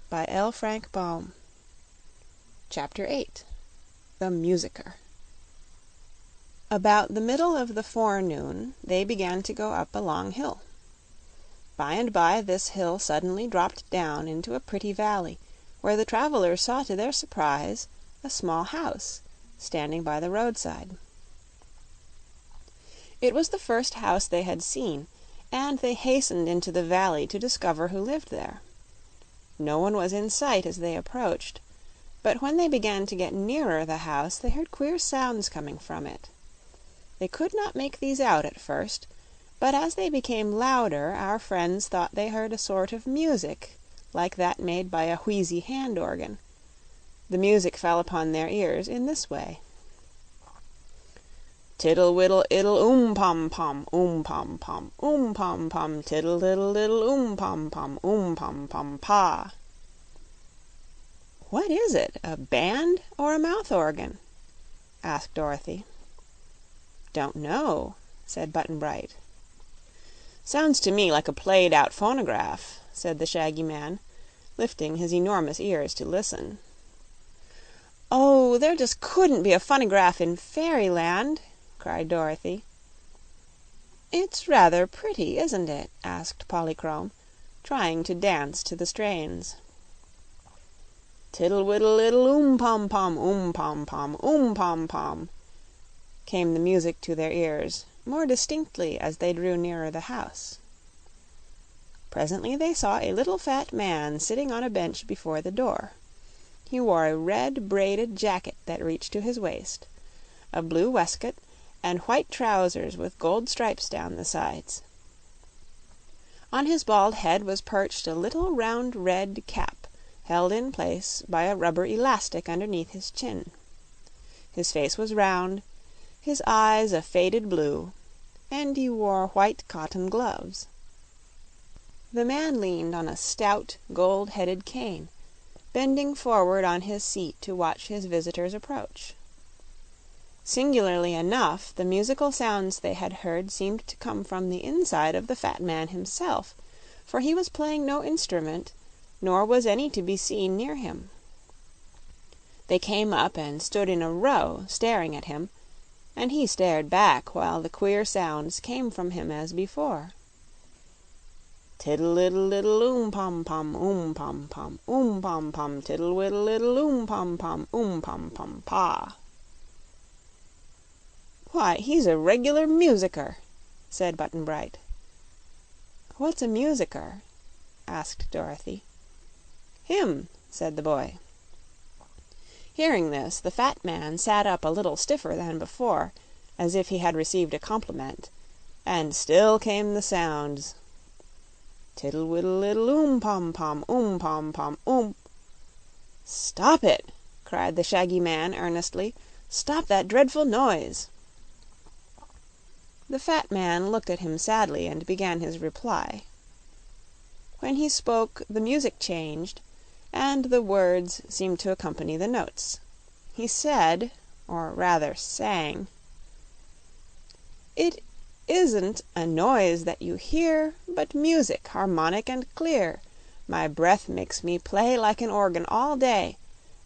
by FrankBaum. Chapter 8. The Musicker. About the middle of the forenoon they began to go up a long hill. By and by this hill suddenly dropped down into a pretty valley, where the travelers saw to their surprise a small house standing by the roadside. It was the first house they had seen, and they hastened into the valley to discover who lived there. No one was in sight as they approached, but when they began to get nearer the house they heard queer sounds coming from it. They could not make these out at first, but as they became louder our friends thought they heard a sort of music like that made by a wheezy hand organ. The music fell upon their ears in this way: tiddle widdle iddle pom pom pom pom pom tiddle diddle diddle pom pom pa. "What is it, a band or a mouth organ?" asked Dorothy. "Don't know," said Button-Bright. "Sounds to me like a played-out phonograph," said the Shaggy Man, lifting his enormous ears to listen. "Oh, there just couldn't be a funnygraph in Fairyland!" cried Dorothy. "It's rather pretty, isn't it?" asked Polychrome, trying to dance to the strains. "Tiddle widdle iddle pom pom pom pom," came the music to their ears, more distinctly as they drew nearer the house. Presently they saw a little fat man sitting on a bench before the door. He wore a red braided jacket that reached to his waist, a blue waistcoat, and white trousers with gold stripes down the sides. On his bald head was perched a little round red cap, held in place by a rubber elastic underneath his chin. His face was round, his eyes a faded blue, and he wore white cotton gloves. The man leaned on a stout, gold-headed cane, bending forward on his seat to watch his visitors approach. Singularly enough, the musical sounds they had heard seemed to come from the inside of the fat man himself, for he was playing no instrument, nor was any to be seen near him. They came up and stood in a row, staring at him, and he stared back while the queer sounds came from him as before. Tiddle iddle diddle pom pom pom pom tiddle widdle iddle pom pom pa. "Why, he's a regular musicker," said Button-Bright. "What's a musicker?" asked Dorothy. "Him," said the boy. Hearing this, the fat man sat up a little stiffer than before, as if he had received a compliment, and still came the sounds: tiddle widdle iddle pom pom. "Stop it!" cried the Shaggy Man earnestly. "Stop that dreadful noise!" The fat man looked at him sadly and began his reply. When he spoke the music changed, and the words seemed to accompany the notes. He said, or rather sang: "It isn't a noise that you hear, but music harmonic and clear. My breath makes me play like an organ all day.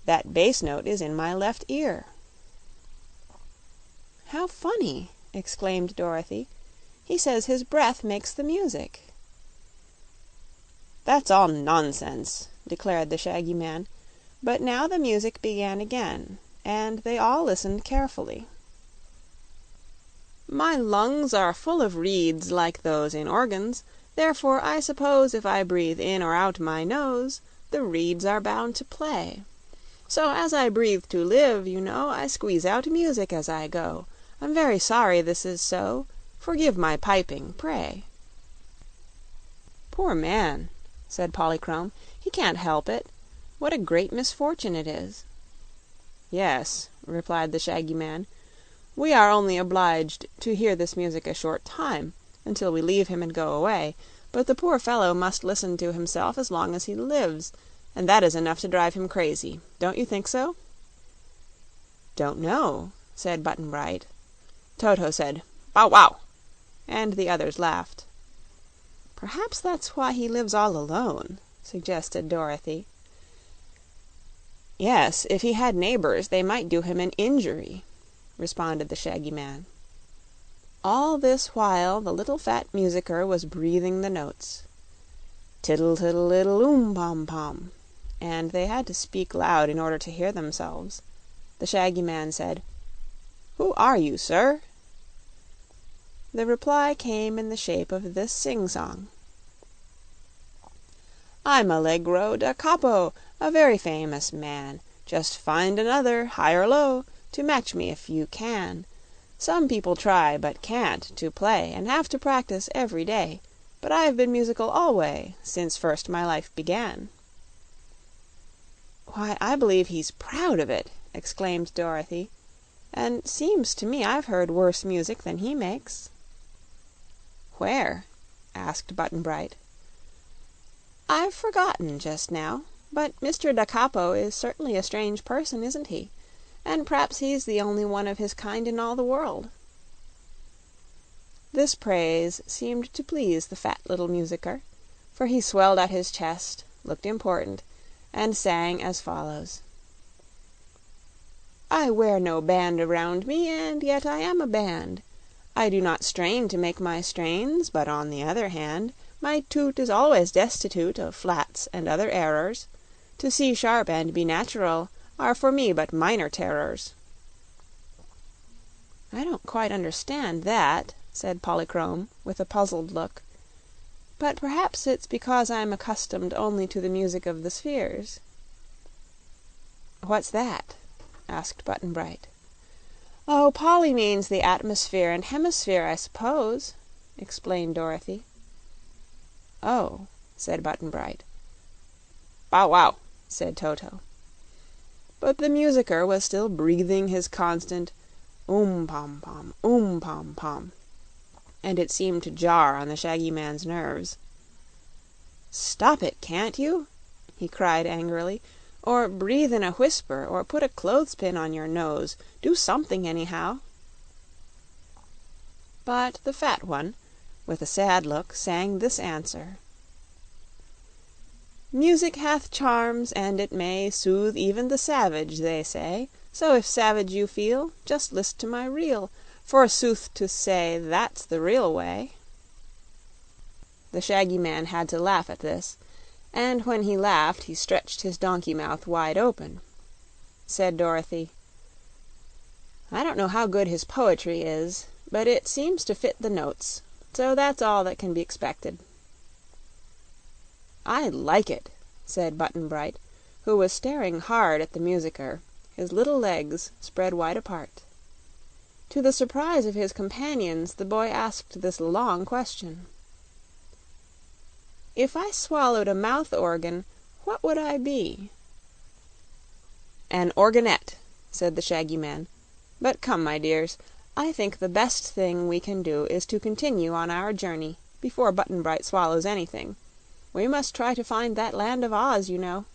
That bass note is in my left ear." "How funny!" exclaimed Dorothy. "He says his breath makes the music." "That's all nonsense," declared the Shaggy Man; but now the music began again, and they all listened carefully. "My lungs are full of reeds like those in organs, therefore I suppose if I breathe in or out my nose, the reeds are bound to play. So as I breathe to live, you know, I squeeze out music as I go. I'm very sorry this is so. Forgive my piping, pray." "Poor man," said Polychrome. "He can't help it. What a great misfortune it is." "Yes," replied the Shaggy Man. "We are only obliged to hear this music a short time, until we leave him and go away, but the poor fellow must listen to himself as long as he lives, and that is enough to drive him crazy. Don't you think so?" "Don't know," said Button-Bright. Toto said "Bow wow!" and the others laughed. "Perhaps that's why he lives all alone," suggested Dorothy. "Yes, if he had neighbors they might do him an injury," responded the Shaggy Man. All this while the little fat musicker was breathing the notes, "Tiddle tiddle iddle pom pom," and they had to speak loud in order to hear themselves. The Shaggy Man said, "Who are you, sir?" The reply came in the shape of this sing-song: "I'm Allegro da Capo, a very famous man. Just find another, high or low, to match me if you can. Some people try, but can't, to play, and have to practice every day. But I've been musical alway, since first my life began." "Why, I believe he's proud of it!" exclaimed Dorothy. "And seems to me I've heard worse music than he makes." "Where?" asked Button-Bright. "I've forgotten just now, but Mr. Da Capo is certainly a strange person, isn't he? And p'r'aps he's the only one of his kind in all the world." This praise seemed to please the fat little musicker, for he swelled out his chest, looked important, and sang as follows: "I wear no band around me, and yet I am a band. I do not strain to make my strains, but on the other hand, my toot is always destitute of flats and other errors. To C sharp and B natural are for me but minor terrors." "I don't quite understand that," said Polychrome, with a puzzled look; "but perhaps it's because I'm accustomed only to the music of the spheres." "What's that?" asked Button-Bright. "Oh, Polly means the atmosphere and hemisphere, I suppose," explained Dorothy. "Oh," said Button-Bright. "Bow wow," said Toto. But the musicker was still breathing his constant pom pom, pom pom, and it seemed to jar on the Shaggy Man's nerves. "Stop it, can't you?" he cried angrily. "Or breathe in a whisper, or put a clothespin on your nose. Do something, anyhow." But the fat one, with a sad look, sang this answer: "Music hath charms, and it may Soothe even the savage, they say. So if savage you feel, just list to my reel, for sooth to say that's the real way." The Shaggy Man had to laugh at this, and when he laughed he stretched his donkey mouth wide open. Said Dorothy: "I don't know how good his poetry is, but it seems to fit the notes, so that's all that can be expected." "I like it," said Button-Bright, who was staring hard at the musicker, his little legs spread wide apart. To the surprise of his companions, the boy asked this long question: "If I swallowed a mouth organ, what would I be?" "An organette," said the Shaggy Man. "But come, my dears, I think the best thing we can do is to continue on our journey before Button-Bright swallows anything. We must try to find that Land of Oz, you know."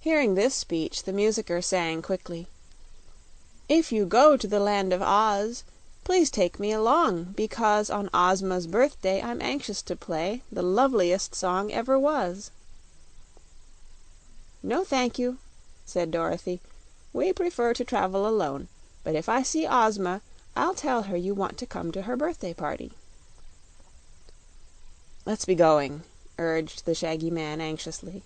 Hearing this speech, the musicker sang quickly: "If you go to the Land of Oz, please take me along, because on Ozma's birthday I'm anxious to play the loveliest song ever was." "No, thank you," said Dorothy. "We prefer to travel alone, but if I see Ozma I'll tell her you want to come to her birthday party." "Let's be going," urged the Shaggy Man anxiously.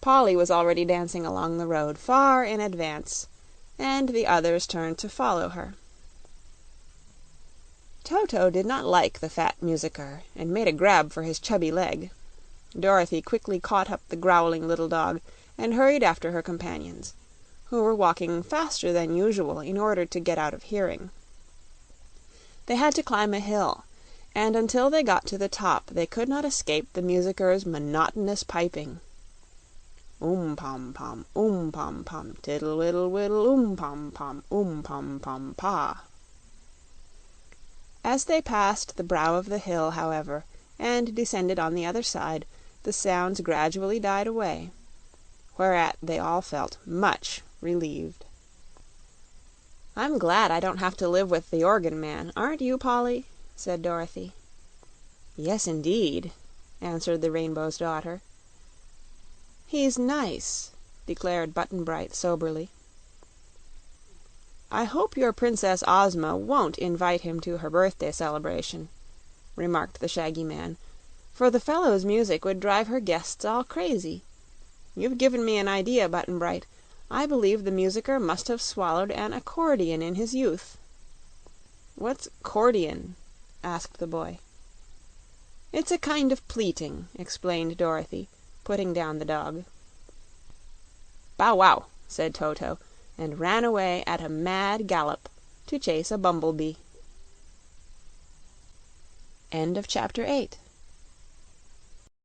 Polly was already dancing along the road, far in advance, and the others turned to follow her. Toto did not like the fat musicker, and made a grab for his chubby leg. Dorothy quickly caught up the growling little dog and hurried after her companions, who were walking faster than usual in order to get out of hearing. They had to climb a hill, and until they got to the top they could not escape the musicker's monotonous piping: pom pom, pom pom, tiddle widdle widdle, pom pom pa. As they passed the brow of the hill, however, and descended on the other side, the sounds gradually died away, whereat they all felt much relieved. "I'm glad I don't have to live with the organ man, aren't you, Polly?" said Dorothy. "Yes, indeed," answered the Rainbow's Daughter. "He's nice," declared Button-Bright soberly. "I hope your Princess Ozma won't invite him to her birthday celebration," remarked the shaggy man, "for the fellow's music would drive her guests all crazy. You've given me an idea, Button-Bright. I believe the musicker must have swallowed an accordion in his youth." "What's 'cordion?" asked the boy. "It's a kind of pleating," explained Dorothy, putting down the dog. "Bow wow!" said Toto, and ran away at a mad gallop to chase a bumble bee. Chapter 9